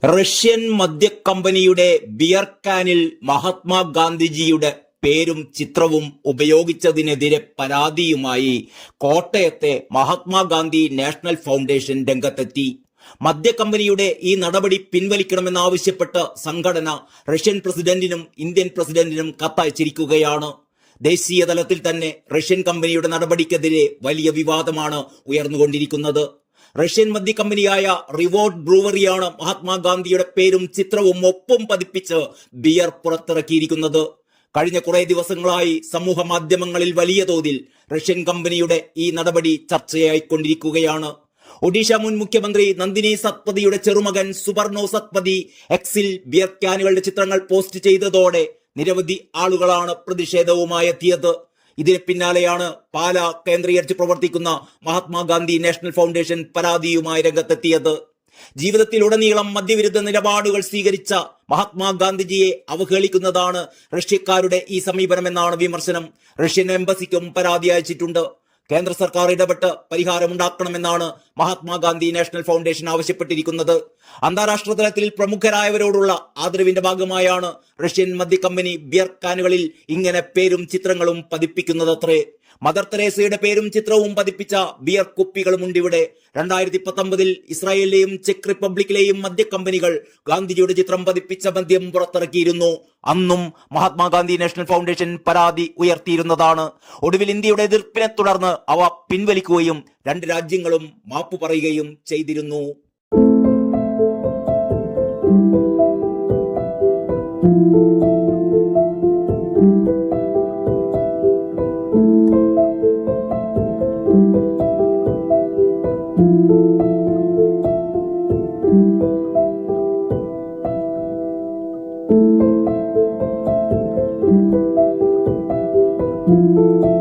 Russian മദ്യ കമ്പനിയുടെ beer കാനിൽ മഹാത്മാഗാന്ധിജിയുടെ പേരും ചിത്രവും ഉപയോഗിച്ചതിനെതിരെ പരാതിയുമായി കോട്ടയത്തെ മഹാത്മാഗാന്ധി നാഷണൽ ഫൗണ്ടേഷൻ രംഗത്തെത്തി. മദ്യ കമ്പനിയുടെ ഈ നടപടി പിൻവലിക്കണമെന്നാവശ്യപ്പെട്ട് സംഘടന റഷ്യൻ പ്രസിഡന്റിനും ഇന്ത്യൻ പ്രസിഡന്റിനും കത്തയച്ചിരിക്കുകയാണ്. ദേശീയ തലത്തിൽ തന്നെ റഷ്യൻ കമ്പനിയുടെ നടപടിക്കെതിരെ വലിയ വിവാദമാണ് ഉയർന്നുകൊണ്ടിരിക്കുന്നത്. റഷ്യൻ മദ്യ കമ്പനിയായ റിവോർഡ് ബ്രൂവറിയാണ് മഹാത്മാഗാന്ധിയുടെ പേരും ചിത്രവും ഒപ്പം പതിപ്പിച്ച് ബിയർ പുറത്തിറക്കിയിരിക്കുന്നത്. കഴിഞ്ഞ കുറെ ദിവസങ്ങളായി സമൂഹ മാധ്യമങ്ങളിൽ വലിയ തോതിൽ റഷ്യൻ കമ്പനിയുടെ ഈ നടപടി ചർച്ചയായിക്കൊണ്ടിരിക്കുകയാണ്. ഒഡീഷ മുൻ മുഖ്യമന്ത്രി നന്ദിനി സത്പതിയുടെ ചെറുമകൻ സുബർണോ സത്പതി എക്സിൽ ബിയർ ക്യാനുകളുടെ ചിത്രങ്ങൾ പോസ്റ്റ് ചെയ്തതോടെ നിരവധി ആളുകളാണ് പ്രതിഷേധവുമായി എത്തിയത്. ഇതിന് പിന്നാലെയാണ് പാലാ കേന്ദ്രീകരിച്ച് പ്രവർത്തിക്കുന്ന മഹാത്മാഗാന്ധി നാഷണൽ ഫൗണ്ടേഷൻ പരാതിയുമായി രംഗത്തെത്തിയത്. ജീവിതത്തിലുടനീളം മദ്യവിരുദ്ധ നിലപാടുകൾ സ്വീകരിച്ച മഹാത്മാഗാന്ധിജിയെ അവഹേളിക്കുന്നതാണ് റഷ്യക്കാരുടെ ഈ സമീപനമെന്നാണ് വിമർശനം. റഷ്യൻ എംബസിക്കും പരാതി അയച്ചിട്ടുണ്ട്. കേന്ദ്ര സർക്കാർ ഇടപെട്ട് പരിഹാരമുണ്ടാക്കണമെന്നാണ് മഹാത്മാഗാന്ധി നാഷണൽ ഫൗണ്ടേഷൻ ആവശ്യപ്പെട്ടിരിക്കുന്നത്. അന്താരാഷ്ട്ര തലത്തിൽ പ്രമുഖരായവരോടുള്ള ആദരവിന്റെ ഭാഗമായാണ് റഷ്യൻ മദ്യ കമ്പനി ബിയർ കാനുകളിൽ ഇങ്ങനെ പേരും ചിത്രങ്ങളും പതിപ്പിക്കുന്നതത്രേ. മദർ തെരേസയുടെ പേരും ചിത്രവും പതിപ്പിച്ച ബിയർ കുപ്പികളുമുണ്ട് ഇവിടെ. 2019 ഇസ്രായേലിലെയും ചെക്ക് റിപ്പബ്ലിക്കിലെയും മദ്യ കമ്പനികൾ ഗാന്ധിജിയുടെ ചിത്രം പതിപ്പിച്ച മദ്യം പുറത്തിറക്കിയിരുന്നു. അന്നും മഹാത്മാഗാന്ധി നാഷണൽ ഫൗണ്ടേഷൻ പരാതി ഉയർത്തിയിരുന്നതാണ്. ഒടുവിൽ ഇന്ത്യയുടെ എതിർപ്പിനെ തുടർന്ന് അവ പിൻവലിക്കുകയും രണ്ട് രാജ്യങ്ങളും മാപ്പു പറയുകയും ചെയ്തിരുന്നു. Thank you.